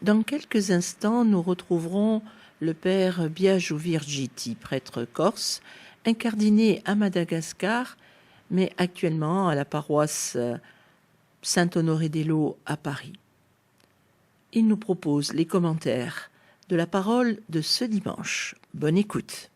Dans quelques instants, nous retrouverons le père Biagio Virgiti, prêtre corse, incardiné à Madagascar, mais actuellement à la paroisse Saint-Honoré-des-Laux à Paris. Il nous propose les commentaires de la parole de ce dimanche. Bonne écoute.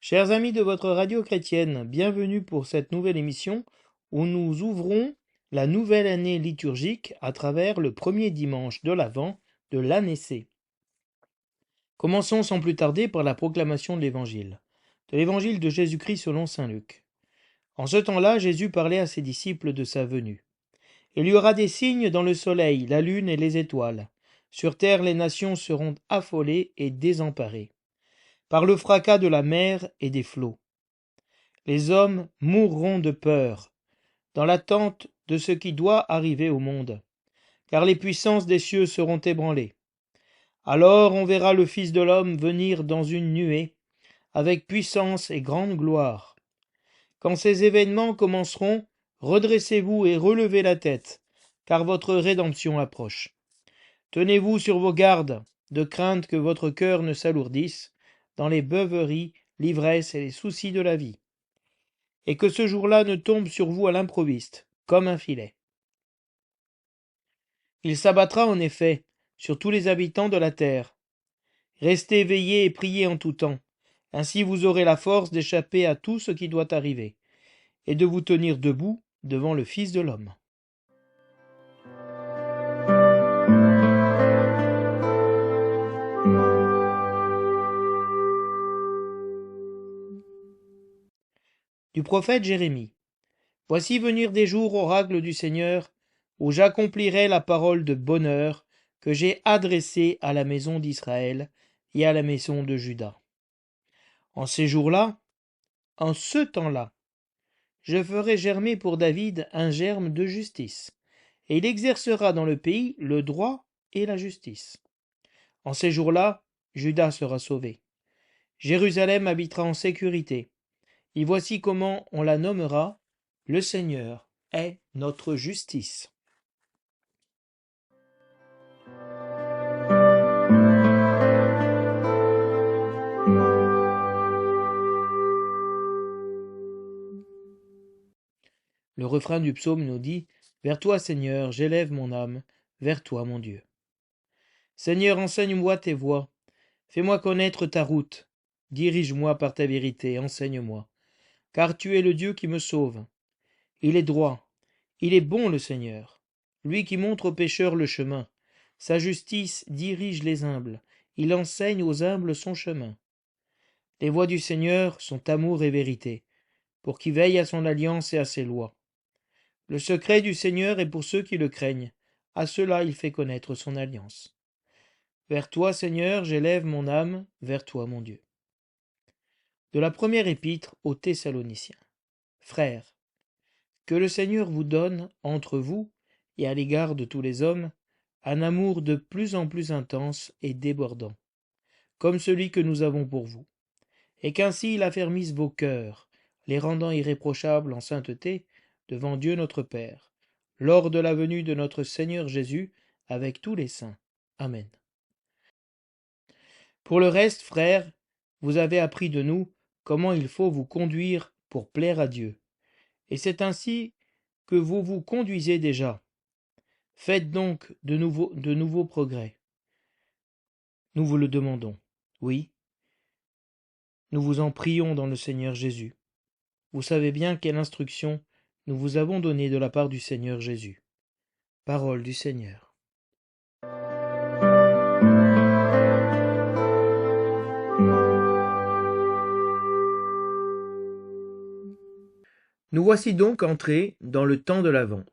Chers amis de votre radio chrétienne, bienvenue pour cette nouvelle émission où nous ouvrons la nouvelle année liturgique à travers le premier dimanche de l'Avent de l'année C. Commençons sans plus tarder par la proclamation de l'Évangile de Jésus-Christ selon saint Luc. En ce temps-là, Jésus parlait à ses disciples de sa venue. Il y aura des signes dans le soleil, la lune et les étoiles. Sur terre, les nations seront affolées et désemparées par le fracas de la mer et des flots. Les hommes mourront de peur, dans l'attente de ce qui doit arriver au monde, car les puissances des cieux seront ébranlées. Alors on verra le Fils de l'homme venir dans une nuée, avec puissance et grande gloire. Quand ces événements commenceront, redressez-vous et relevez la tête, car votre rédemption approche. Tenez-vous sur vos gardes, de crainte que votre cœur ne s'alourdisse dans les beuveries, l'ivresse et les soucis de la vie, et que ce jour-là ne tombe sur vous à l'improviste, comme un filet. Il s'abattra en effet sur tous les habitants de la terre. Restez éveillés et priez en tout temps, ainsi vous aurez la force d'échapper à tout ce qui doit arriver, et de vous tenir debout devant le Fils de l'homme. Du prophète Jérémie. Voici venir des jours, oracle du Seigneur, où j'accomplirai la parole de bonheur que j'ai adressée à la maison d'Israël et à la maison de Juda. En ces jours-là, en ce temps-là, je ferai germer pour David un germe de justice, et il exercera dans le pays le droit et la justice. En ces jours-là, Juda sera sauvé. Jérusalem habitera en sécurité. Et voici comment on la nommera: le Seigneur est notre justice. Le refrain du psaume nous dit: vers toi, Seigneur, j'élève mon âme, vers toi, mon Dieu. Seigneur, enseigne-moi tes voies, fais-moi connaître ta route, dirige-moi par ta vérité, enseigne-moi, car tu es le Dieu qui me sauve. Il est droit, il est bon le Seigneur, lui qui montre aux pécheurs le chemin. Sa justice dirige les humbles, il enseigne aux humbles son chemin. Les voies du Seigneur sont amour et vérité, pour qui veille à son alliance et à ses lois. Le secret du Seigneur est pour ceux qui le craignent, à ceux-là il fait connaître son alliance. Vers toi, Seigneur, j'élève mon âme, vers toi, mon Dieu. De la première épître aux Thessaloniciens. Frères, que le Seigneur vous donne, entre vous et à l'égard de tous les hommes, un amour de plus en plus intense et débordant, comme celui que nous avons pour vous, et qu'ainsi il affermisse vos cœurs, les rendant irréprochables en sainteté devant Dieu notre Père, lors de la venue de notre Seigneur Jésus avec tous les saints. Amen. Pour le reste, frères, vous avez appris de nous comment il faut vous conduire pour plaire à Dieu, et c'est ainsi que vous vous conduisez déjà. Faites donc de nouveaux progrès. Nous vous le demandons. Oui, nous vous en prions dans le Seigneur Jésus. Vous savez bien quelle instruction nous vous avons donnée de la part du Seigneur Jésus. Parole du Seigneur. Nous voici donc entrés dans le temps de l'Avent.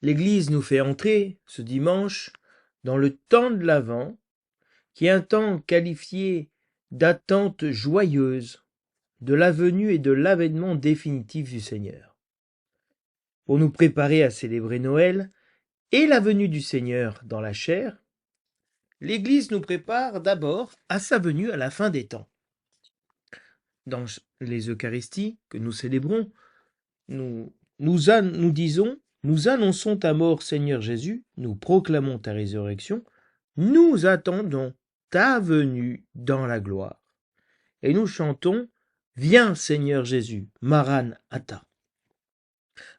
L'Église nous fait entrer, ce dimanche, dans le temps de l'Avent, qui est un temps qualifié d'attente joyeuse de la venue et de l'avènement définitif du Seigneur. Pour nous préparer à célébrer Noël et la venue du Seigneur dans la chair, l'Église nous prépare d'abord à sa venue à la fin des temps. Dans les Eucharisties que nous célébrons, nous disons, nous annonçons ta mort, Seigneur Jésus, nous proclamons ta résurrection, nous attendons ta venue dans la gloire. Et nous chantons, viens Seigneur Jésus, Maran Atha.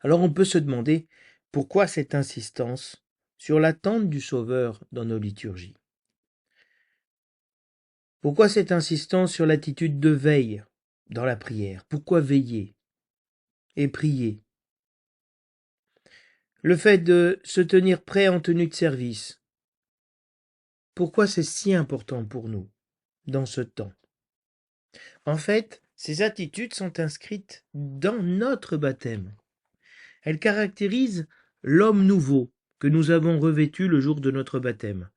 Alors on peut se demander, pourquoi cette insistance sur l'attente du Sauveur dans nos liturgies? Pourquoi cette insistance sur l'attitude de veille dans la prière? Pourquoi veiller et prier? Le fait de se tenir prêt en tenue de service. Pourquoi c'est si important pour nous dans ce temps? En fait, ces attitudes sont inscrites dans notre baptême. Elles caractérisent l'homme nouveau que nous avons revêtu le jour de notre baptême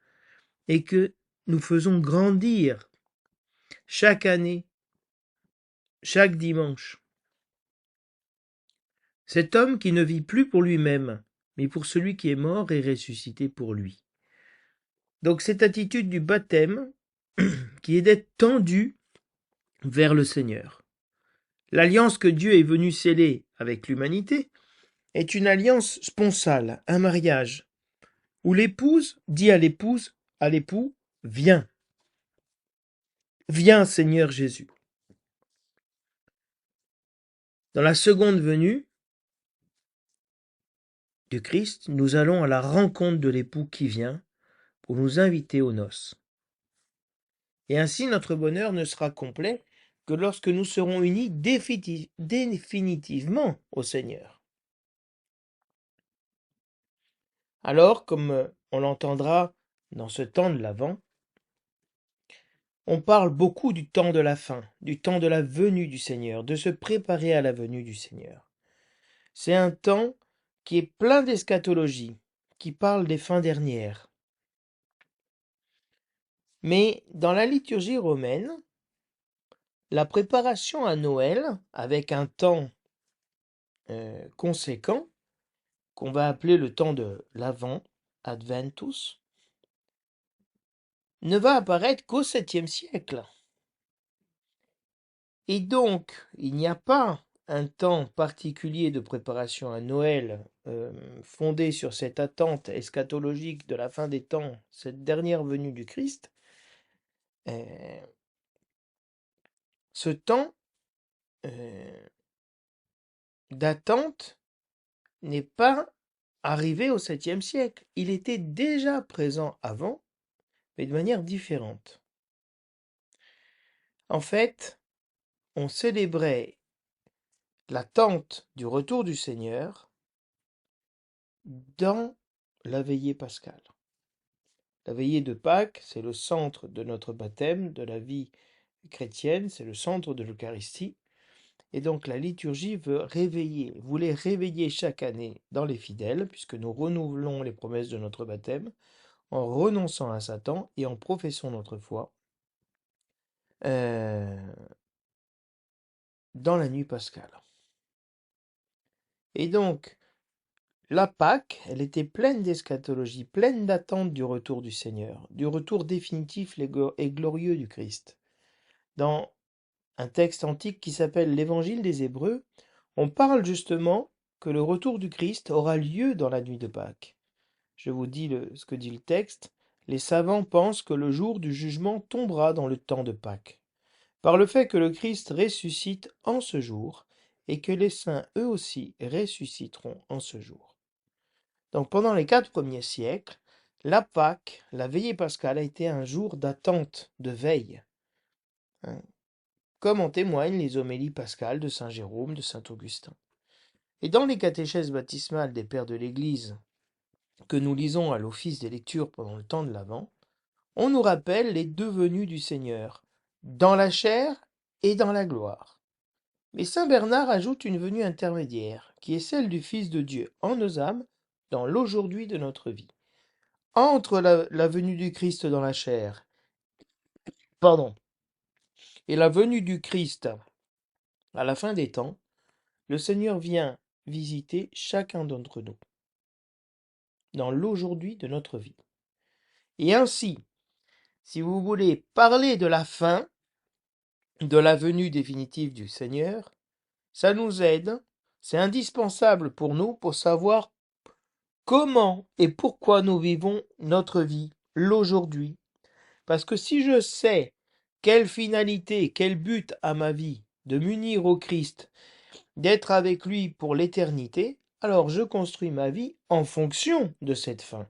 et que nous faisons grandir chaque année, chaque dimanche. Cet homme qui ne vit plus pour lui-même, mais pour celui qui est mort et ressuscité pour lui. Donc cette attitude du baptême qui est d'être tendu vers le Seigneur. L'alliance que Dieu est venu sceller avec l'humanité est une alliance sponsale, un mariage, où l'épouse dit à l'époux, viens. Viens Seigneur Jésus. Dans la seconde venue du Christ, nous allons à la rencontre de l'époux qui vient pour nous inviter aux noces. Et ainsi notre bonheur ne sera complet que lorsque nous serons unis définitivement au Seigneur. Alors, comme on l'entendra dans ce temps de l'Avent, on parle beaucoup du temps de la fin, du temps de la venue du Seigneur, de se préparer à la venue du Seigneur. C'est un temps qui est plein d'eschatologie, qui parle des fins dernières. Mais dans la liturgie romaine, la préparation à Noël, avec un temps conséquent, qu'on va appeler le temps de l'Avent, Adventus, ne va apparaître qu'au 7e siècle. Et donc, il n'y a pas un temps particulier de préparation à Noël fondé sur cette attente eschatologique de la fin des temps, cette dernière venue du Christ. Ce temps d'attente n'est pas arrivé au 7e siècle. Il était déjà présent avant, mais de manière différente. En fait, on célébrait l'attente du retour du Seigneur dans la veillée pascale. La veillée de Pâques, c'est le centre de notre baptême, de la vie chrétienne, c'est le centre de l'Eucharistie. Et donc la liturgie voulait réveiller chaque année dans les fidèles, puisque nous renouvelons les promesses de notre baptême, en renonçant à Satan et en professant notre foi dans la nuit pascale. Et donc, la Pâque, elle était pleine d'eschatologie, pleine d'attente du retour du Seigneur, du retour définitif et glorieux du Christ. Dans un texte antique qui s'appelle l'Évangile des Hébreux, on parle justement que le retour du Christ aura lieu dans la nuit de Pâques. Je vous dis ce que dit le texte. Les savants pensent que le jour du jugement tombera dans le temps de Pâques, par le fait que le Christ ressuscite en ce jour, et que les saints eux aussi ressusciteront en ce jour. Donc pendant les 4 premiers siècles, la Pâque, la veillée pascale, a été un jour d'attente, de veille, comme en témoignent les homélies pascales de saint Jérôme, de saint Augustin. Et dans les catéchèses baptismales des pères de l'Église, que nous lisons à l'office des lectures pendant le temps de l'Avent, on nous rappelle les 2 venues du Seigneur, dans la chair et dans la gloire. Mais saint Bernard ajoute une venue intermédiaire, qui est celle du Fils de Dieu en nos âmes, dans l'aujourd'hui de notre vie. Entre la venue du Christ dans la chair, et la venue du Christ à la fin des temps, le Seigneur vient visiter chacun d'entre nous. dans l'aujourd'hui de notre vie. Et ainsi, si vous voulez parler de la fin, de la venue définitive du Seigneur, ça nous aide, c'est indispensable pour nous pour savoir comment et pourquoi nous vivons notre vie, l'aujourd'hui. Parce que si je sais quelle finalité, quel but a ma vie, de m'unir au Christ, d'être avec lui pour l'éternité, alors je construis ma vie en fonction de cette fin.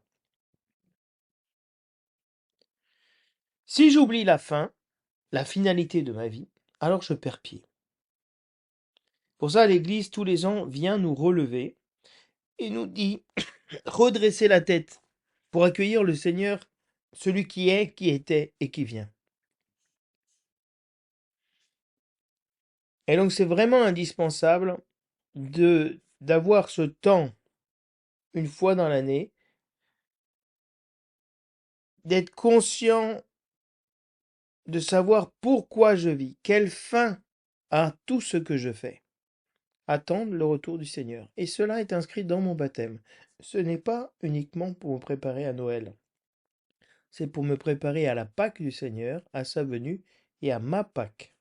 Si j'oublie la fin, la finalité de ma vie, alors je perds pied. Pour ça, l'Église, tous les ans, vient nous relever et nous dit redresser la tête pour accueillir le Seigneur, celui qui est, qui était et qui vient. Et donc c'est vraiment indispensable d'avoir ce temps, une fois dans l'année, d'être conscient de savoir pourquoi je vis, quelle fin a tout ce que je fais. Attendre le retour du Seigneur. Et cela est inscrit dans mon baptême. Ce n'est pas uniquement pour me préparer à Noël. C'est pour me préparer à la Pâque du Seigneur, à sa venue et à ma Pâque.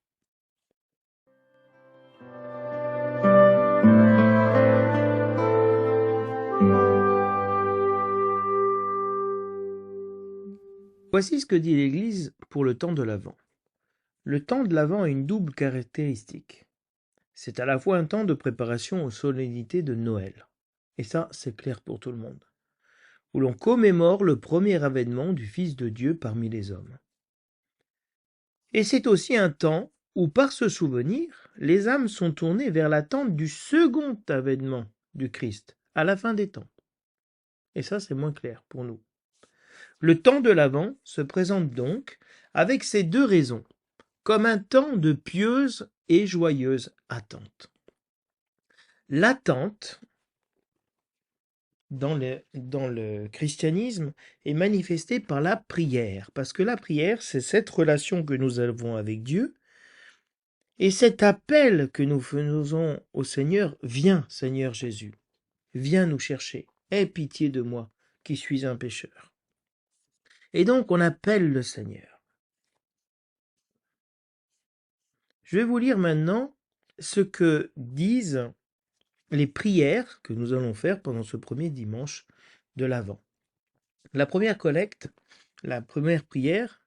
Voici ce que dit l'Église pour le temps de l'Avent. Le temps de l'Avent a une double caractéristique. C'est à la fois un temps de préparation aux solennités de Noël. Et ça, c'est clair pour tout le monde. Où l'on commémore le premier avènement du Fils de Dieu parmi les hommes. Et c'est aussi un temps où, par ce souvenir, les âmes sont tournées vers l'attente du second avènement du Christ, à la fin des temps. Et ça, c'est moins clair pour nous. Le temps de l'Avent se présente donc avec ces deux raisons, comme un temps de pieuse et joyeuse attente. L'attente, dans le christianisme, est manifestée par la prière, parce que la prière, c'est cette relation que nous avons avec Dieu, et cet appel que nous faisons au Seigneur, viens Seigneur Jésus, viens nous chercher, aie pitié de moi qui suis un pécheur. Et donc on appelle le Seigneur. Je vais vous lire maintenant ce que disent les prières que nous allons faire pendant ce premier dimanche de l'Avent. La première collecte, la première prière,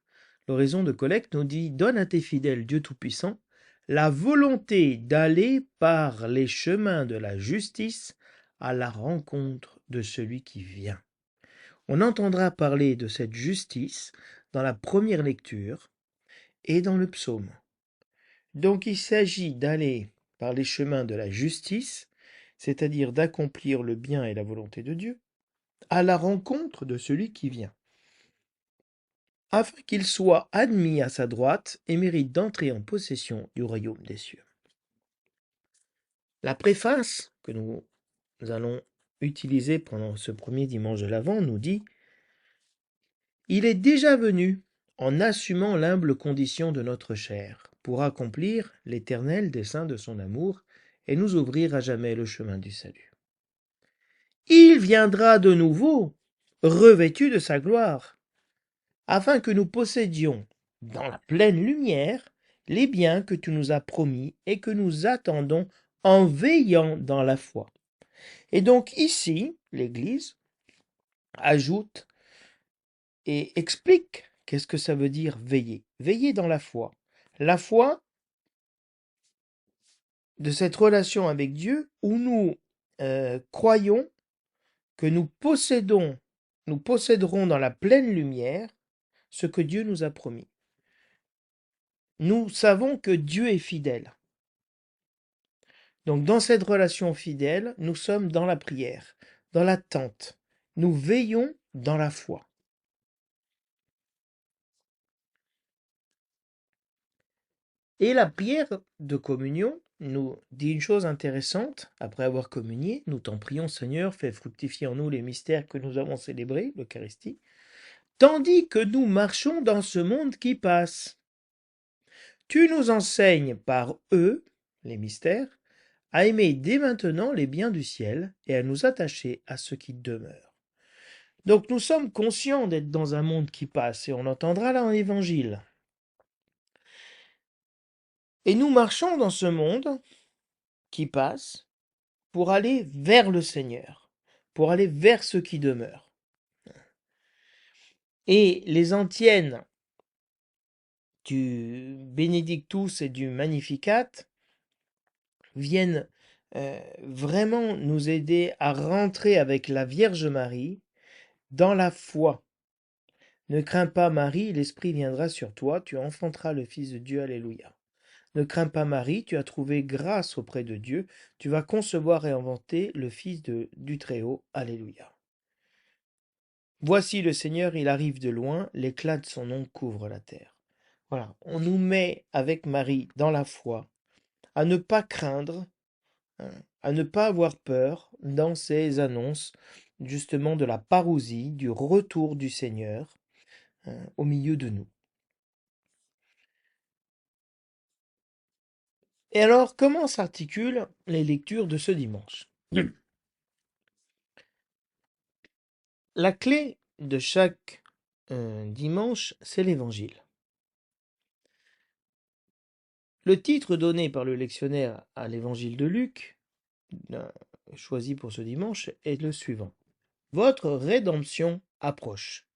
l'oraison de collecte nous dit « Donne à tes fidèles, Dieu Tout-Puissant, la volonté d'aller par les chemins de la justice à la rencontre de celui qui vient. » On entendra parler de cette justice dans la première lecture et dans le psaume. Donc il s'agit d'aller par les chemins de la justice, c'est-à-dire d'accomplir le bien et la volonté de Dieu, à la rencontre de celui qui vient, afin qu'il soit admis à sa droite et mérite d'entrer en possession du royaume des cieux. La préface que nous allons utiliser pendant ce premier dimanche de l'Avent nous dit « Il est déjà venu en assumant l'humble condition de notre chair, pour accomplir l'éternel dessein de son amour et nous ouvrir à jamais le chemin du salut. Il viendra de nouveau, revêtu de sa gloire, afin que nous possédions, dans la pleine lumière, les biens que tu nous as promis et que nous attendons en veillant dans la foi. » Et donc ici, l'Église ajoute et explique qu'est-ce que ça veut dire veiller. Veiller dans la foi. La foi de cette relation avec Dieu où nous croyons que nous posséderons dans la pleine lumière ce que Dieu nous a promis. Nous savons que Dieu est fidèle. Donc dans cette relation fidèle, nous sommes dans la prière, dans l'attente. Nous veillons dans la foi. Et la prière de communion nous dit une chose intéressante. Après avoir communié, nous t'en prions, Seigneur, fais fructifier en nous les mystères que nous avons célébrés, l'Eucharistie, tandis que nous marchons dans ce monde qui passe. Tu nous enseignes par eux, les mystères, à aimer dès maintenant les biens du ciel et à nous attacher à ce qui demeure. Donc nous sommes conscients d'être dans un monde qui passe, et on l'entendra là en évangile. Et nous marchons dans ce monde qui passe pour aller vers le Seigneur, pour aller vers ce qui demeure. Et les antiennes du Benedictus et du Magnificat viennent vraiment nous aider à rentrer avec la Vierge Marie dans la foi. Ne crains pas Marie, l'Esprit viendra sur toi, tu enfanteras le Fils de Dieu, alléluia. Ne crains pas Marie, tu as trouvé grâce auprès de Dieu, tu vas concevoir et inventer le Fils du Très-Haut, alléluia. Voici le Seigneur, il arrive de loin, l'éclat de son nom couvre la terre. Voilà, on nous met avec Marie dans la foi, à ne pas craindre, hein, à ne pas avoir peur dans ces annonces justement de la parousie, du retour du Seigneur au milieu de nous. Et alors, comment s'articulent les lectures de ce dimanche? La clé de chaque dimanche, c'est l'Évangile. Le titre donné par le lectionnaire à l'Évangile de Luc, choisi pour ce dimanche, est le suivant. Votre rédemption approche.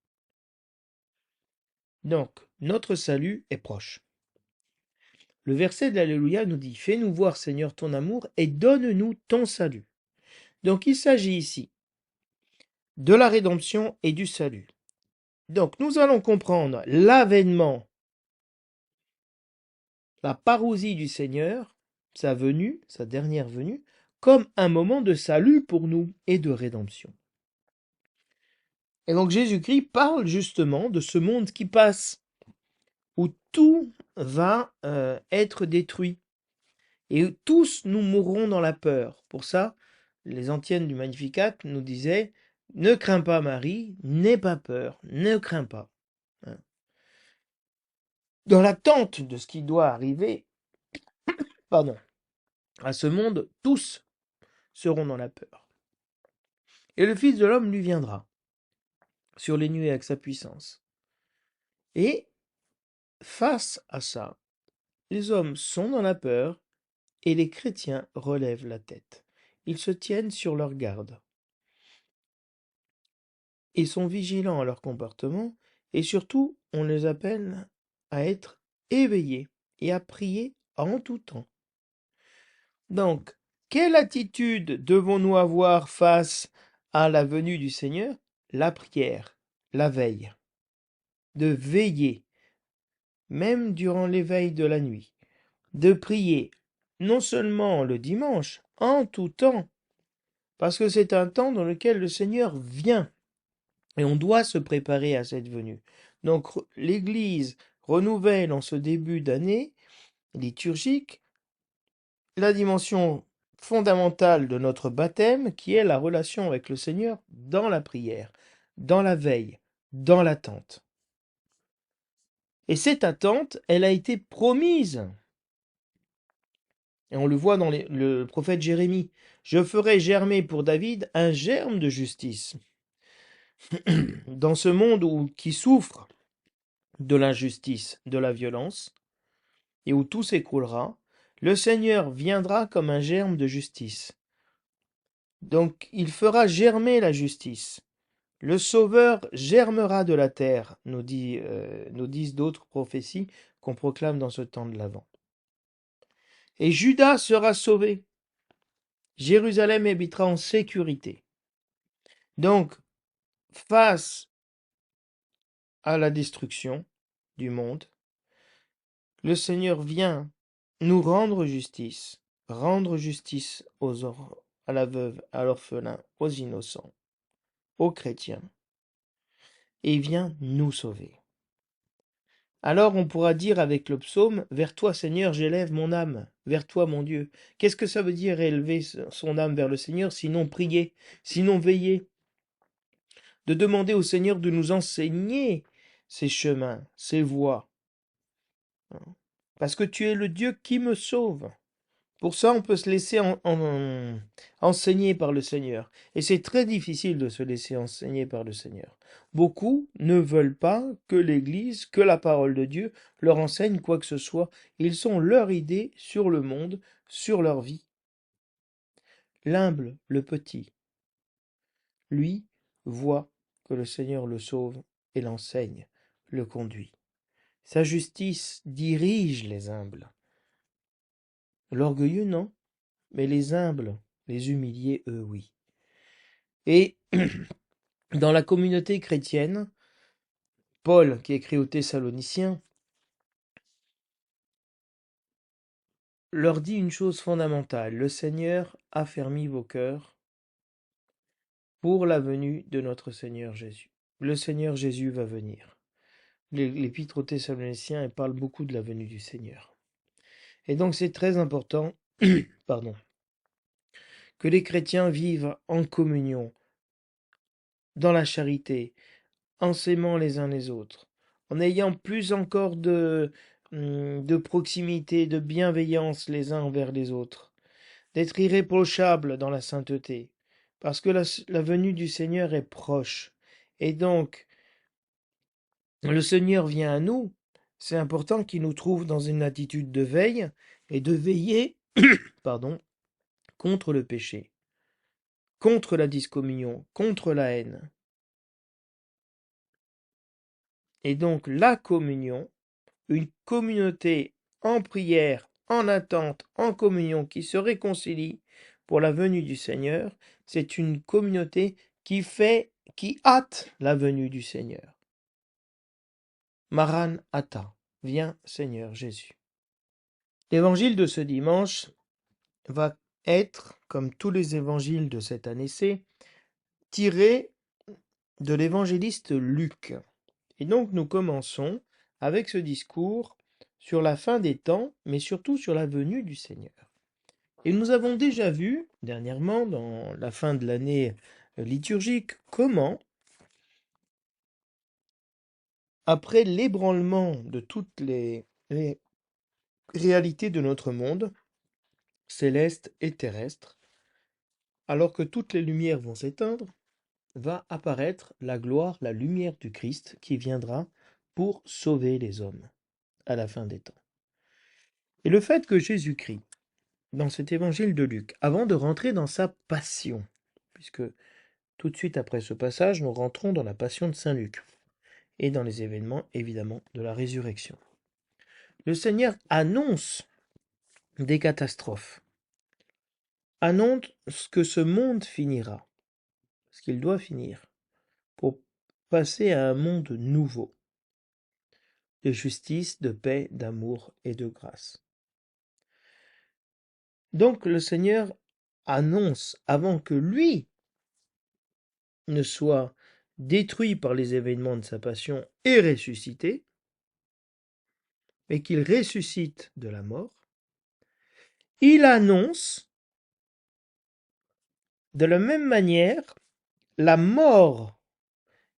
Donc, notre salut est proche. Le verset de l'Alléluia nous dit, fais-nous voir, Seigneur, ton amour et donne-nous ton salut. Donc, il s'agit ici de la rédemption et du salut. Donc, nous allons comprendre l'avènement, la parousie du Seigneur, sa venue, sa dernière venue, comme un moment de salut pour nous et de rédemption. Et donc Jésus-Christ parle justement de ce monde qui passe, où tout va être détruit, et où tous nous mourrons dans la peur. Pour ça, les antiennes du Magnificat nous disaient, ne crains pas Marie, n'aie pas peur, ne crains pas. Dans l'attente de ce qui doit arriver, à ce monde, tous seront dans la peur. Et le Fils de l'homme lui viendra sur les nuées avec sa puissance. Et face à ça, les hommes sont dans la peur et les chrétiens relèvent la tête. Ils se tiennent sur leur garde. Ils sont vigilants à leur comportement et surtout, on les appelle à être éveillés et à prier en tout temps. Donc, quelle attitude devons-nous avoir face à la venue du Seigneur? La prière, la veille. De veiller, même durant l'éveil de la nuit. De prier, non seulement le dimanche, en tout temps, parce que c'est un temps dans lequel le Seigneur vient. Et on doit se préparer à cette venue. Donc l'Église renouvelle en ce début d'année liturgique la dimension fondamentale de notre baptême qui est la relation avec le Seigneur dans la prière, dans la veille, dans l'attente. Et cette attente, elle a été promise. Et on le voit dans le prophète Jérémie. Je ferai germer pour David un germe de justice. Dans ce monde qui souffre de l'injustice, de la violence, et où tout s'écroulera, le Seigneur viendra comme un germe de justice. Donc il fera germer la justice. Le Sauveur germera de la terre, nous disent d'autres prophéties qu'on proclame dans ce temps de l'Avent. Et Juda sera sauvé. Jérusalem habitera en sécurité. Donc, face à la destruction du monde, le Seigneur vient nous rendre justice à la veuve, à l'orphelin, aux innocents, aux chrétiens, et vient nous sauver. Alors on pourra dire avec le psaume, vers toi Seigneur j'élève mon âme, vers toi mon Dieu. Qu'est-ce que ça veut dire élever son âme vers le Seigneur, sinon prier, sinon veiller? De demander au Seigneur de nous enseigner ses chemins, ses voies. Parce que tu es le Dieu qui me sauve. Pour ça, on peut se laisser enseigner par le Seigneur. Et c'est très difficile de se laisser enseigner par le Seigneur. Beaucoup ne veulent pas que l'Église, que la parole de Dieu leur enseigne quoi que ce soit. Ils ont leur idée sur le monde, sur leur vie. L'humble, le petit, lui, voit que le Seigneur le sauve et l'enseigne, le conduit. Sa justice dirige les humbles. L'orgueilleux, non, mais les humbles, les humiliés, eux, oui. Et dans la communauté chrétienne, Paul, qui écrit aux Thessaloniciens, leur dit une chose fondamentale: le Seigneur affermit vos cœurs pour la venue de notre Seigneur Jésus. Le Seigneur Jésus va venir. L'Épître aux Thessaloniciens, elle parle beaucoup de la venue du Seigneur. Et donc c'est très important, pardon, que les chrétiens vivent en communion, dans la charité, en s'aimant les uns les autres, en ayant plus encore de proximité, de bienveillance les uns envers les autres, d'être irréprochables dans la sainteté, parce que la venue du Seigneur est proche. Et donc, le Seigneur vient à nous, c'est important qu'il nous trouve dans une attitude de veille et de veiller, pardon, contre le péché, contre la discommunion, contre la haine. Et donc, la communion, une communauté en prière, en attente, en communion, qui se réconcilie pour la venue du Seigneur, c'est une communauté qui hâte la venue du Seigneur. Maran Atha, viens Seigneur Jésus. L'évangile de ce dimanche va être, comme tous les évangiles de cette année-ci, tiré de l'évangéliste Luc. Et donc nous commençons avec ce discours sur la fin des temps, mais surtout sur la venue du Seigneur. Et nous avons déjà vu, dernièrement, dans la fin de l'année liturgique, comment, après l'ébranlement de toutes les réalités de notre monde, céleste et terrestre, alors que toutes les lumières vont s'éteindre, va apparaître la gloire, la lumière du Christ qui viendra pour sauver les hommes à la fin des temps. Et le fait que Jésus-Christ, dans cet évangile de Luc, avant de rentrer dans sa passion, puisque tout de suite après ce passage, nous rentrons dans la passion de Saint Luc, et dans les événements, évidemment, de la résurrection. Le Seigneur annonce des catastrophes, annonce que ce monde finira, ce qu'il doit finir, pour passer à un monde nouveau, de justice, de paix, d'amour et de grâce. Donc le Seigneur annonce, avant que lui ne soit détruit par les événements de sa passion et ressuscité, et qu'il ressuscite de la mort, il annonce de la même manière la mort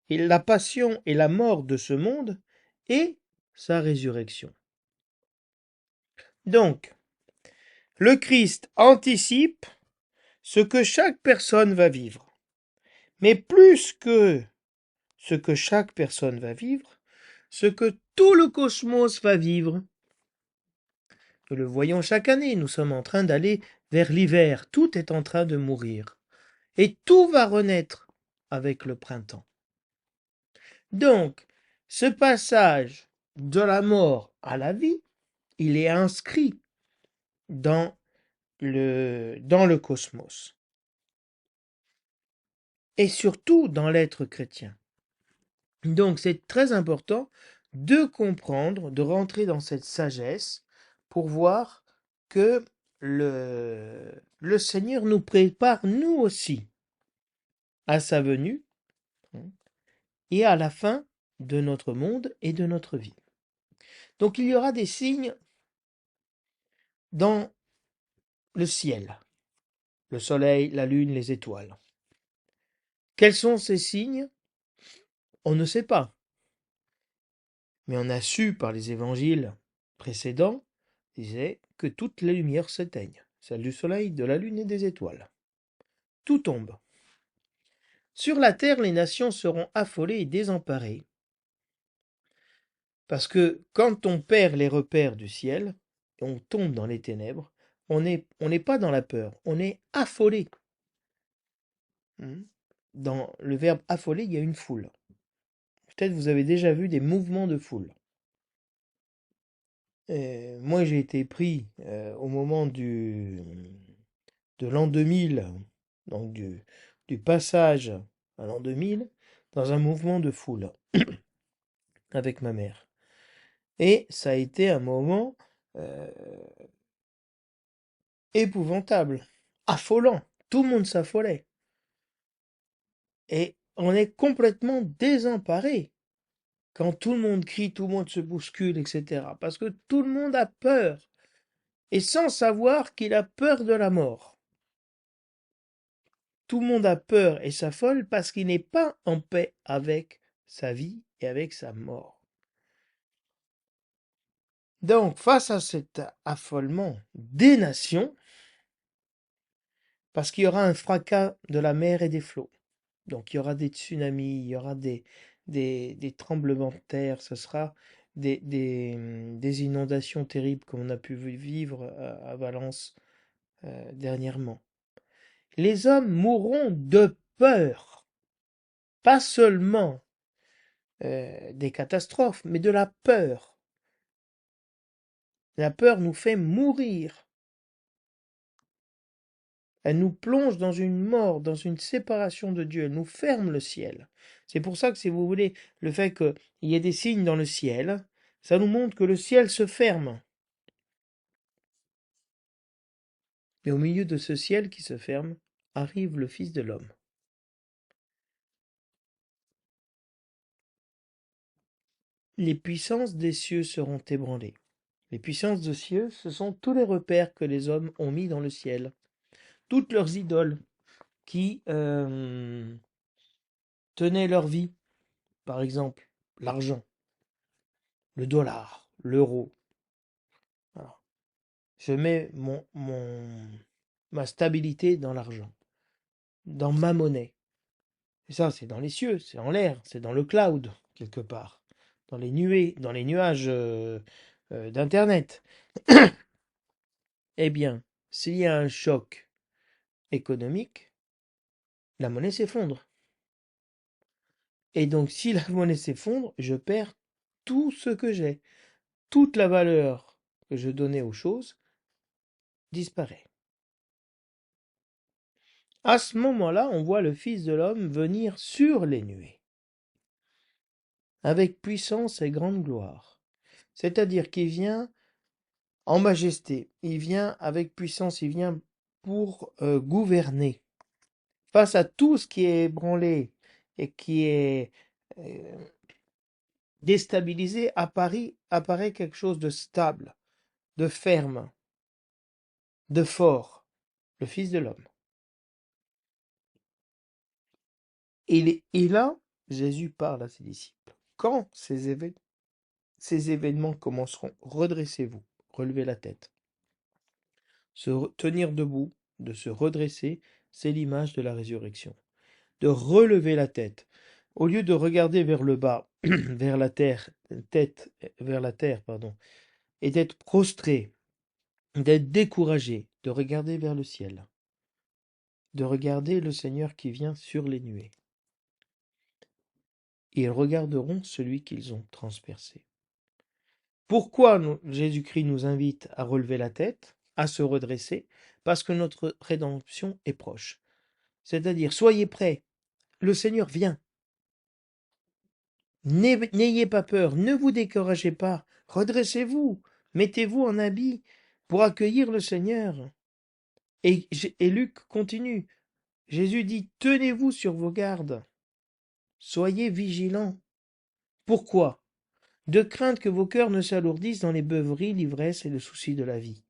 et la passion et la mort de ce monde et sa résurrection. Donc, le Christ anticipe ce que chaque personne va vivre. Mais plus que ce que chaque personne va vivre, ce que tout le cosmos va vivre. Nous le voyons chaque année, nous sommes en train d'aller vers l'hiver, tout est en train de mourir. Et tout va renaître avec le printemps. Donc, ce passage de la mort à la vie, il est inscrit dans le cosmos. Et surtout dans l'être chrétien. Donc c'est très important de comprendre, de rentrer dans cette sagesse pour voir que le Seigneur nous prépare nous aussi à sa venue et à la fin de notre monde et de notre vie. Donc il y aura des signes dans le ciel, le soleil, la lune, les étoiles. Quels sont ces signes? On ne sait pas. Mais on a su par les évangiles précédents, disait que toutes les lumières s'éteignent. celle du soleil, de la lune et des étoiles. Tout tombe. Sur la terre, les nations seront affolées et désemparées. Parce que quand on perd les repères du ciel, et on tombe dans les ténèbres, on n'est pas dans la peur, on est affolé. Dans le verbe affoler, il y a une foule. Peut-être vous avez déjà vu des mouvements de foule. Moi, j'ai été pris au moment de l'an 2000, donc du passage à l'an 2000, dans un mouvement de foule avec ma mère. Et ça a été un moment épouvantable, affolant. Tout le monde s'affolait. Et on est complètement désemparé quand tout le monde crie, tout le monde se bouscule, etc. Parce que tout le monde a peur. Et sans savoir qu'il a peur de la mort. Tout le monde a peur et s'affole parce qu'il n'est pas en paix avec sa vie et avec sa mort. Donc, face à cet affolement des nations, parce qu'il y aura un fracas de la mer et des flots, donc il y aura des tsunamis, il y aura des tremblements de terre, ce sera des inondations terribles comme on a pu vivre à Valence dernièrement. Les hommes mourront de peur, pas seulement des catastrophes, mais de la peur. La peur nous fait mourir. Elle nous plonge dans une mort, dans une séparation de Dieu. Elle nous ferme le ciel. C'est pour ça que, si vous voulez, le fait qu'il y ait des signes dans le ciel, ça nous montre que le ciel se ferme. Mais au milieu de ce ciel qui se ferme, arrive le Fils de l'homme. Les puissances des cieux seront ébranlées. Les puissances des cieux, ce sont tous les repères que les hommes ont mis dans le ciel. Toutes leurs idoles qui tenaient leur vie. Par exemple, l'argent, le dollar, l'euro. Voilà. Je mets ma stabilité dans l'argent, dans ma monnaie. Et ça, c'est dans les cieux, c'est en l'air, c'est dans le cloud, quelque part, dans les nuages d'Internet. Eh bien, s'il y a un choc économique, la monnaie s'effondre. Et donc, si la monnaie s'effondre, je perds tout ce que j'ai. Toute la valeur que je donnais aux choses disparaît. À ce moment-là, on voit le Fils de l'homme venir sur les nuées, avec puissance et grande gloire. C'est-à-dire qu'il vient en majesté, il vient avec puissance, il vient pour gouverner. Face à tout ce qui est ébranlé et qui est déstabilisé, apparaît quelque chose de stable, de ferme, de fort, le Fils de l'homme. Et là, Jésus parle à ses disciples. Quand ces événements commenceront, redressez-vous, relevez la tête. Se tenir debout, de se redresser, c'est l'image de la résurrection. De relever la tête. Au lieu de regarder vers le bas, vers la terre, tête vers la terre, pardon, et d'être prostré, d'être découragé, de regarder vers le ciel, de regarder le Seigneur qui vient sur les nuées. Ils regarderont celui qu'ils ont transpercé. Pourquoi Jésus-Christ nous invite à relever la tête, à se redresser? Parce que notre rédemption est proche. C'est-à-dire, soyez prêts, le Seigneur vient. N'ayez pas peur, ne vous découragez pas, redressez-vous, mettez-vous en habit pour accueillir le Seigneur. Et Luc continue. Jésus dit, tenez-vous sur vos gardes, soyez vigilants. Pourquoi? De crainte que vos cœurs ne s'alourdissent dans les beuveries, l'ivresse et le souci de la vie.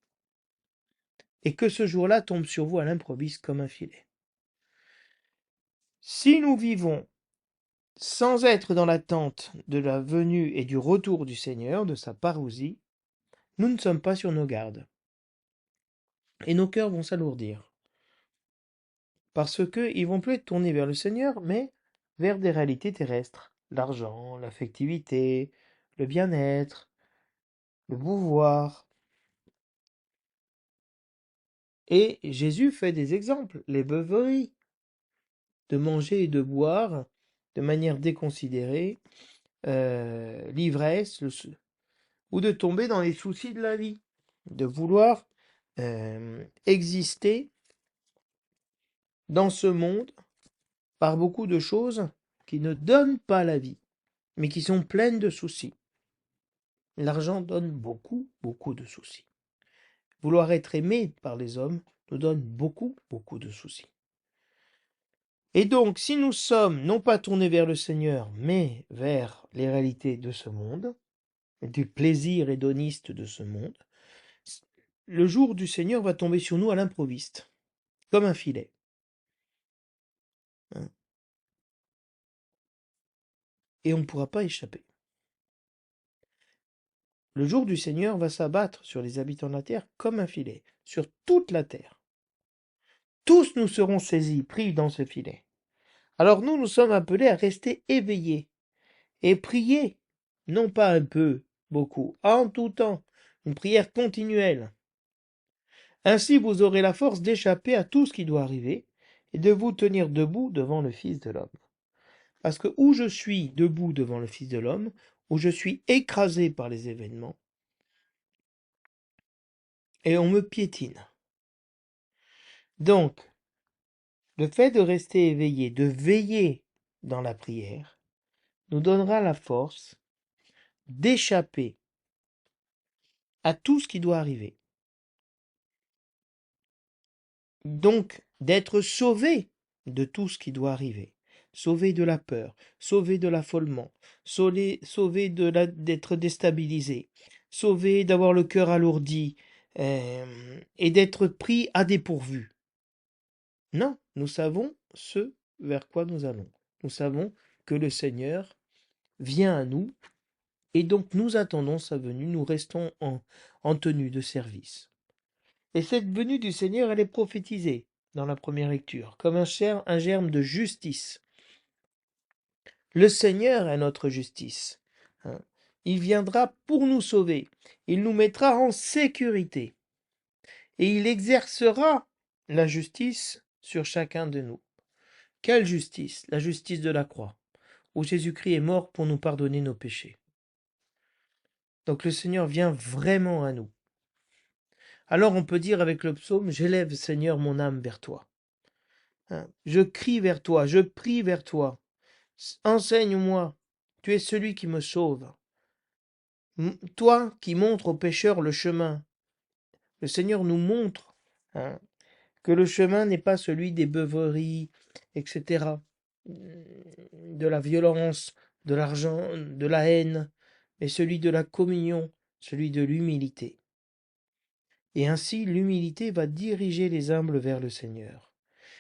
Et que ce jour-là tombe sur vous à l'improviste comme un filet. Si nous vivons sans être dans l'attente de la venue et du retour du Seigneur, de sa parousie, nous ne sommes pas sur nos gardes. et nos cœurs vont s'alourdir. Parce qu'ils vont plus être tournés vers le Seigneur, mais vers des réalités terrestres. L'argent, l'affectivité, le bien-être, le pouvoir. Et Jésus fait des exemples, les beuveries, de manger et de boire de manière déconsidérée, l'ivresse, ou de tomber dans les soucis de la vie, de vouloir exister dans ce monde par beaucoup de choses qui ne donnent pas la vie, mais qui sont pleines de soucis. L'argent donne beaucoup, beaucoup de soucis. Vouloir être aimé par les hommes nous donne beaucoup, beaucoup de soucis. Et donc, si nous sommes non pas tournés vers le Seigneur, mais vers les réalités de ce monde, du plaisir hédoniste de ce monde, le jour du Seigneur va tomber sur nous à l'improviste, comme un filet. Hein. Et on ne pourra pas échapper. Le jour du Seigneur va s'abattre sur les habitants de la terre comme un filet, sur toute la terre. Tous nous serons saisis, pris dans ce filet. Alors nous sommes appelés à rester éveillés et prier, non pas un peu, beaucoup, en tout temps, une prière continuelle. Ainsi vous aurez la force d'échapper à tout ce qui doit arriver et de vous tenir debout devant le Fils de l'homme. Parce que où je suis debout devant le Fils de l'homme, où je suis écrasé par les événements, et on me piétine. Donc, le fait de rester éveillé, de veiller dans la prière, nous donnera la force d'échapper à tout ce qui doit arriver. Donc, d'être sauvé de tout ce qui doit arriver. Sauvé de la peur, sauvé de l'affolement, sauvé d'être déstabilisé, sauvé d'avoir le cœur alourdi et d'être pris à dépourvu. Non, nous savons ce vers quoi nous allons. Nous savons que le Seigneur vient à nous et donc nous attendons sa venue, nous restons en tenue de service. Et cette venue du Seigneur, elle est prophétisée dans la première lecture, comme un germe de justice. Le Seigneur est notre justice. Hein. Il viendra pour nous sauver. Il nous mettra en sécurité. Et il exercera la justice sur chacun de nous. Quelle justice? La justice de la croix, où Jésus-Christ est mort pour nous pardonner nos péchés. Donc le Seigneur vient vraiment à nous. Alors on peut dire avec le psaume, j'élève Seigneur mon âme vers toi. Hein. Je crie vers toi, je prie vers toi. Enseigne-moi, tu es celui qui me sauve. Toi qui montres aux pécheurs le chemin. Le Seigneur nous montre hein, que le chemin n'est pas celui des beuveries, etc., de la violence, de l'argent, de la haine, mais celui de la communion, celui de l'humilité. Et ainsi, l'humilité va diriger les humbles vers le Seigneur.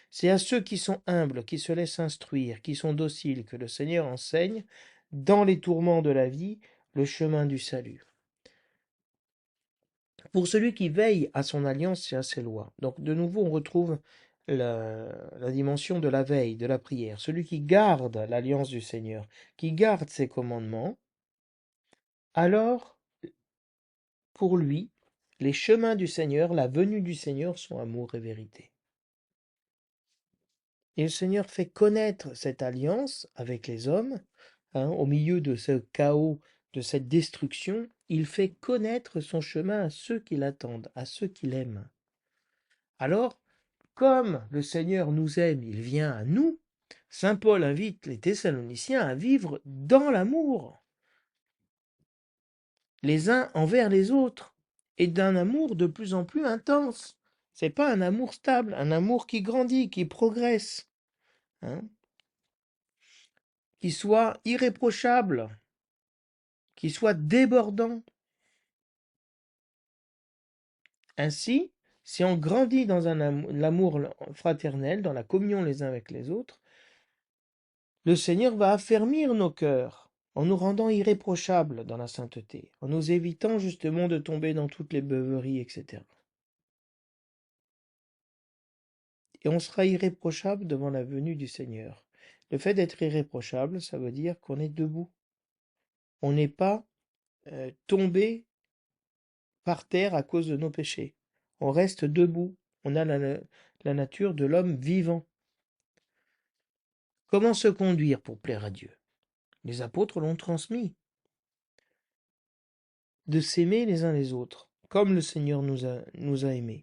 C'est à ceux qui sont humbles, qui se laissent instruire, qui sont dociles, que le Seigneur enseigne, dans les tourments de la vie, le chemin du salut. Pour celui qui veille à son alliance et à ses lois. Donc de nouveau, on retrouve la dimension de la veille, de la prière. Celui qui garde l'alliance du Seigneur, qui garde ses commandements, alors, pour lui, les chemins du Seigneur, la venue du Seigneur sont amour et vérité. Et le Seigneur fait connaître cette alliance avec les hommes, hein, au milieu de ce chaos, de cette destruction, il fait connaître son chemin à ceux qui l'attendent, à ceux qui l'aiment. Alors, comme le Seigneur nous aime, il vient à nous, saint Paul invite les Thessaloniciens à vivre dans l'amour, les uns envers les autres, et d'un amour de plus en plus intense. C'est pas un amour stable, un amour qui grandit, qui progresse, hein, qui soit irréprochable, qui soit débordant. Ainsi, si on grandit dans l'amour fraternel, dans la communion les uns avec les autres, le Seigneur va affermir nos cœurs en nous rendant irréprochables dans la sainteté, en nous évitant justement de tomber dans toutes les beuveries, etc. et on sera irréprochable devant la venue du Seigneur. Le fait d'être irréprochable, ça veut dire qu'on est debout. On n'est pas tombé par terre à cause de nos péchés. On reste debout. On a la nature de l'homme vivant. Comment se conduire pour plaire à Dieu? Les apôtres l'ont transmis. De s'aimer les uns les autres, comme le Seigneur nous a aimés.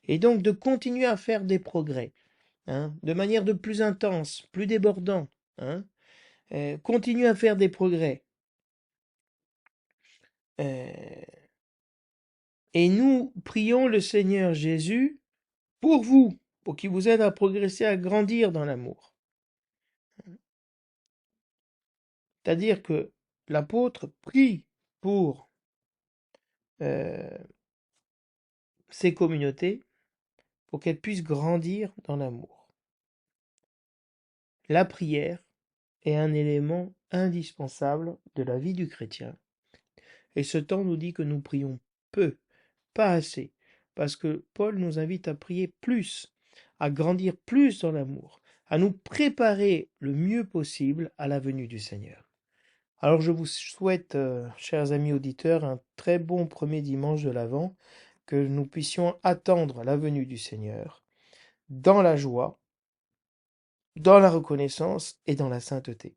Et donc de continuer à faire des progrès, de manière de plus intense, plus débordant. Continuer à faire des progrès. Et nous prions le Seigneur Jésus pour vous, pour qu'il vous aide à progresser, à grandir dans l'amour. C'est-à-dire que l'apôtre prie pour ces communautés pour qu'elles puissent grandir dans l'amour. La prière est un élément indispensable de la vie du chrétien. Et ce temps nous dit que nous prions peu, pas assez, parce que Paul nous invite à prier plus, à grandir plus dans l'amour, à nous préparer le mieux possible à la venue du Seigneur. Alors je vous souhaite, chers amis auditeurs, un très bon premier dimanche de l'Avent, que nous puissions attendre la venue du Seigneur dans la joie, dans la reconnaissance et dans la sainteté.